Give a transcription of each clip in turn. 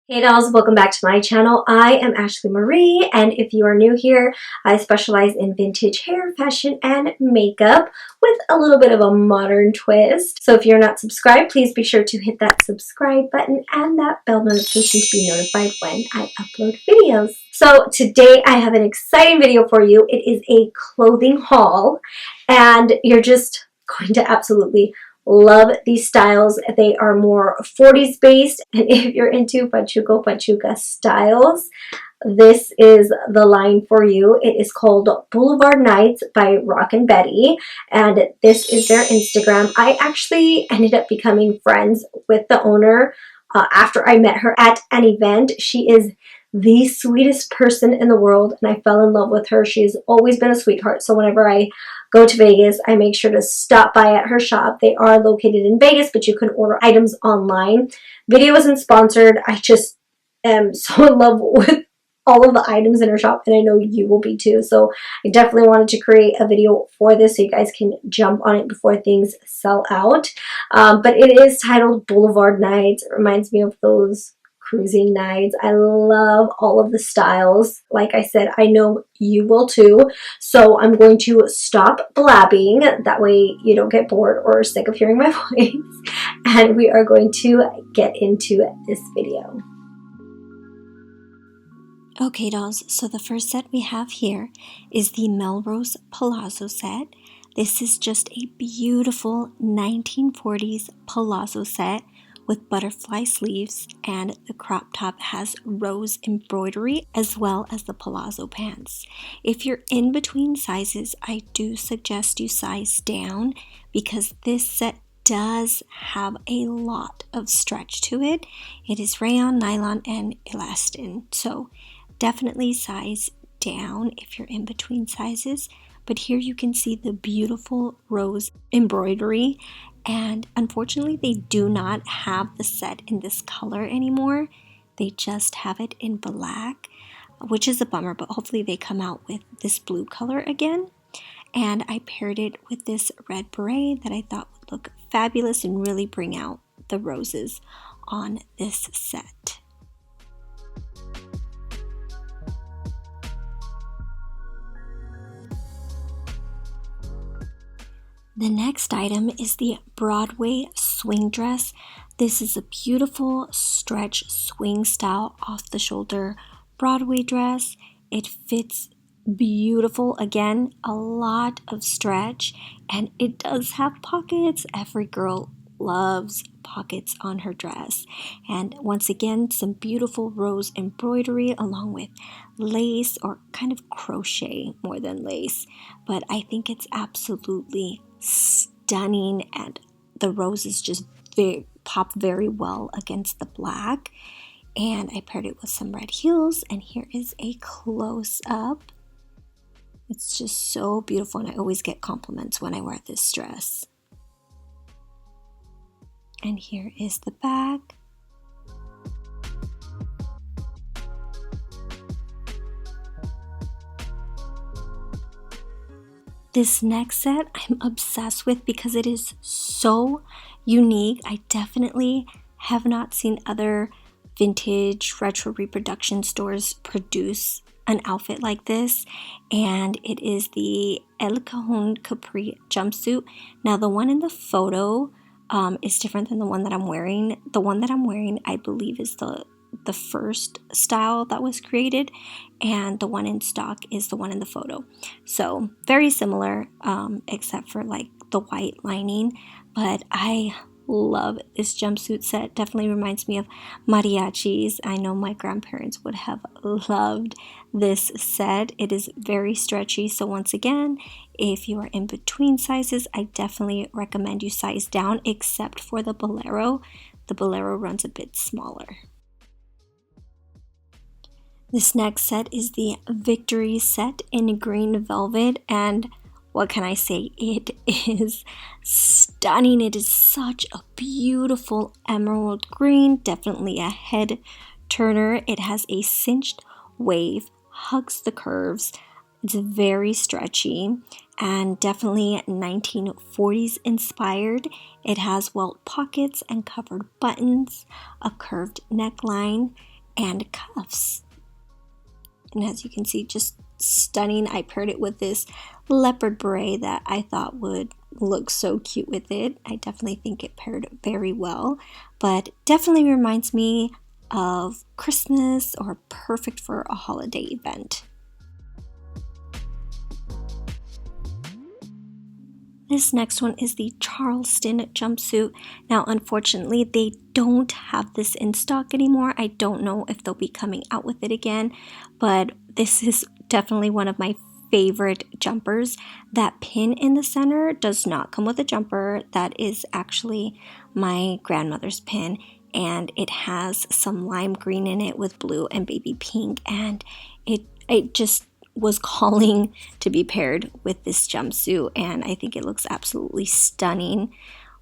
Hey dolls, welcome back to my channel. I am Ashley Marie, and if you are new here, I specialize in vintage hair, fashion, and makeup with a little bit of a modern twist. So if you're not subscribed, please be sure to hit that subscribe button and that bell notification to be notified when I upload videos. So today I have an exciting video for you. It is a clothing haul, and you're just going to absolutely love these styles. They are more 40s based, and if you're into pachuco styles, this is the line for you. It is called Boulevard Nights by Rockin Bette, and this is their Instagram. I actually ended up becoming friends with the owner after I met her at an event. She is the sweetest person in the world, and I fell in love with her. She's always been a sweetheart, so whenever I go to Vegas, I make sure to stop by at her shop. They are located in Vegas, but you can order items online. Video isn't sponsored. I just am so in love with all of the items in her shop, and I know you will be too. So I definitely wanted to create a video for this so you guys can jump on it before things sell out. But it is titled Boulevard Nights. It reminds me of those cruising nights. I love all of the styles. Like I said, I know you will too. So I'm going to stop blabbing. That way you don't get bored or sick of hearing my voice. And we are going to get into this video. Okay dolls, so the first set we have here is the Melrose Palazzo set. This is just a beautiful 1940s palazzo set with butterfly sleeves, and the crop top has rose embroidery as well as the palazzo pants. If you're in between sizes, I do suggest you size down because this set does have a lot of stretch to it. It is rayon, nylon, and elastin, so definitely size down if you're in between sizes. But here you can see the beautiful rose embroidery, and unfortunately they do not have the set in this color anymore. They just have it in black, which is a bummer, but hopefully they come out with this blue color again. And I paired it with this red beret that I thought would look fabulous and really bring out the roses on this set. The next item is the Broadway swing dress. This is a beautiful stretch swing style off the shoulder Broadway dress. It fits beautiful. Again, a lot of stretch, and it does have pockets. Every girl loves pockets on her dress. And once again, some beautiful rose embroidery along with lace, or kind of crochet more than lace, but I think it's absolutely stunning, and the roses just pop very well against the black. And I paired it with some red heels, and here is a close-up. It's just so beautiful, and I always get compliments when I wear this dress. And here is the back. This next set I'm obsessed with because it is so unique. I definitely have not seen other vintage retro reproduction stores produce an outfit like this, and it is the El Cajon Capri jumpsuit. Now the one in the photo is different than the one that I'm wearing. The one that I'm wearing, I believe, is the first style that was created, and the one in stock is the one in the photo. So very similar, except for like the white lining. But I love this jumpsuit set. Definitely reminds me of mariachis. I know my grandparents would have loved this set. It is very stretchy, so once again, if you are in between sizes, I definitely recommend you size down, except for the bolero. The bolero runs a bit smaller. This next set is the Victory set in green velvet, and what can I say? It is stunning. It is such a beautiful emerald green, definitely a head turner. It has a cinched wave, hugs the curves. It's very stretchy and definitely 1940s inspired. It has welt pockets and covered buttons, a curved neckline, and cuffs. And as you can see, just stunning. I paired it with this leopard beret that I thought would look so cute with it. I definitely think it paired very well, but definitely reminds me of Christmas or perfect for a holiday event. This next one is the Charleston jumpsuit. Now, unfortunately, they don't have this in stock anymore. I don't know if they'll be coming out with it again, but this is definitely one of my favorite jumpers. That pin in the center does not come with a jumper. That is actually my grandmother's pin, and it has some lime green in it with blue and baby pink, and it just was calling to be paired with this jumpsuit, and I think it looks absolutely stunning.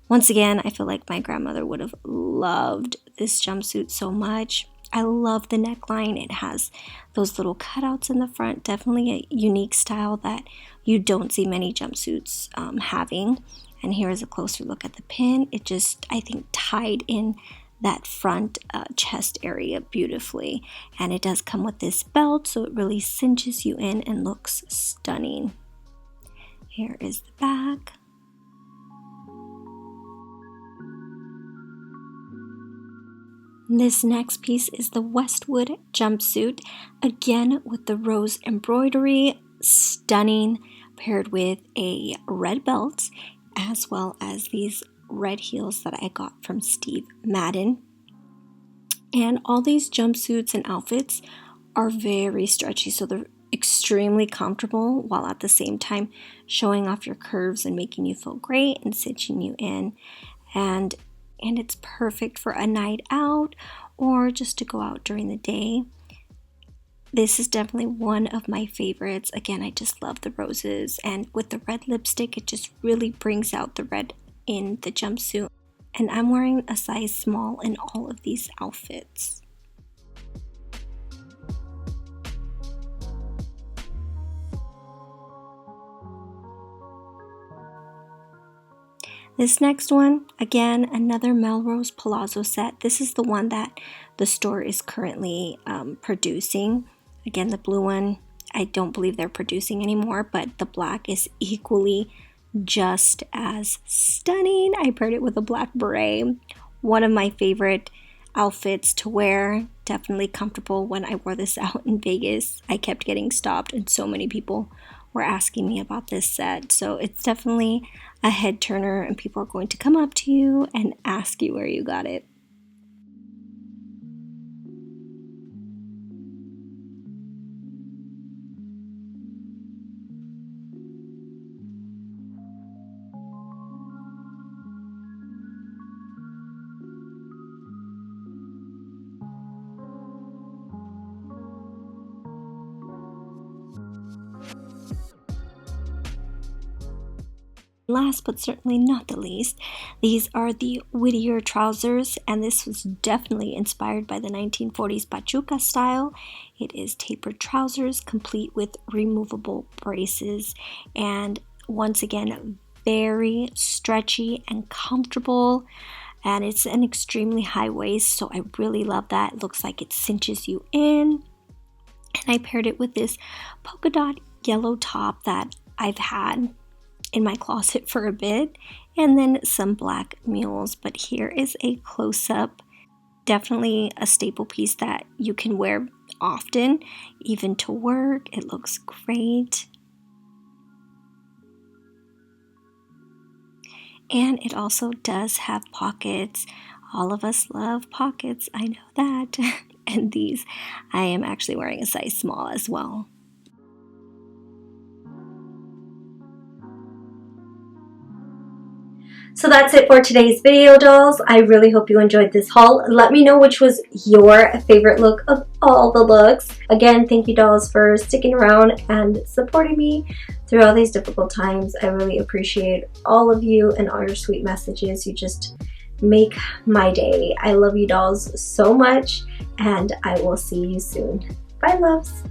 Once again, I feel like my grandmother would have loved this jumpsuit so much. I love the neckline. It has those little cutouts in the front. Definitely a unique style that you don't see many jumpsuits having. And here is a closer look at the pin. It just, I think, tied in that front chest area beautifully, and it does come with this belt, so it really cinches you in and looks stunning. Here is the back. This next piece is the Westwood jumpsuit, again with the rose embroidery, stunning, paired with a red belt as well as these red heels that I got from Steve Madden. And all these jumpsuits and outfits are very stretchy, so they're extremely comfortable while at the same time showing off your curves and making you feel great and cinching you in. And it's perfect for a night out or just to go out during the day. This is definitely one of my favorites. Again, I just love the roses, and with the red lipstick, it just really brings out the red in the jumpsuit. And I'm wearing a size small in all of these outfits. This next one, again, another Melrose Palazzo set. This is the one that the store is currently producing. Again, the blue one, I don't believe they're producing anymore, but the black is equally just as stunning. I paired it with a black beret. One of my favorite outfits to wear. Definitely comfortable when I wore this out in Vegas. I kept getting stopped, and so many people were asking me about this set. So it's definitely a head turner, and people are going to come up to you and ask you where you got it. Last but certainly not the least, these are the Whittier trousers, and this was definitely inspired by the 1940s Pachuca style. It is tapered trousers complete with removable braces, and once again, very stretchy and comfortable, and it's an extremely high waist, so I really love that. It looks like it cinches you in, and I paired it with this polka dot yellow top that I've had in my closet for a bit, and then some black mules. But here is a close-up. Definitely a staple piece that you can wear often, even to work. It looks great. And it also does have pockets. All of us love pockets, I know that. And these, I am actually wearing a size small as well. So that's it for today's video, dolls. I really hope you enjoyed this haul. Let me know which was your favorite look of all the looks. Again, thank you, dolls, for sticking around and supporting me through all these difficult times. I really appreciate all of you and all your sweet messages. You just make my day. I love you, dolls, so much, and I will see you soon. Bye, loves.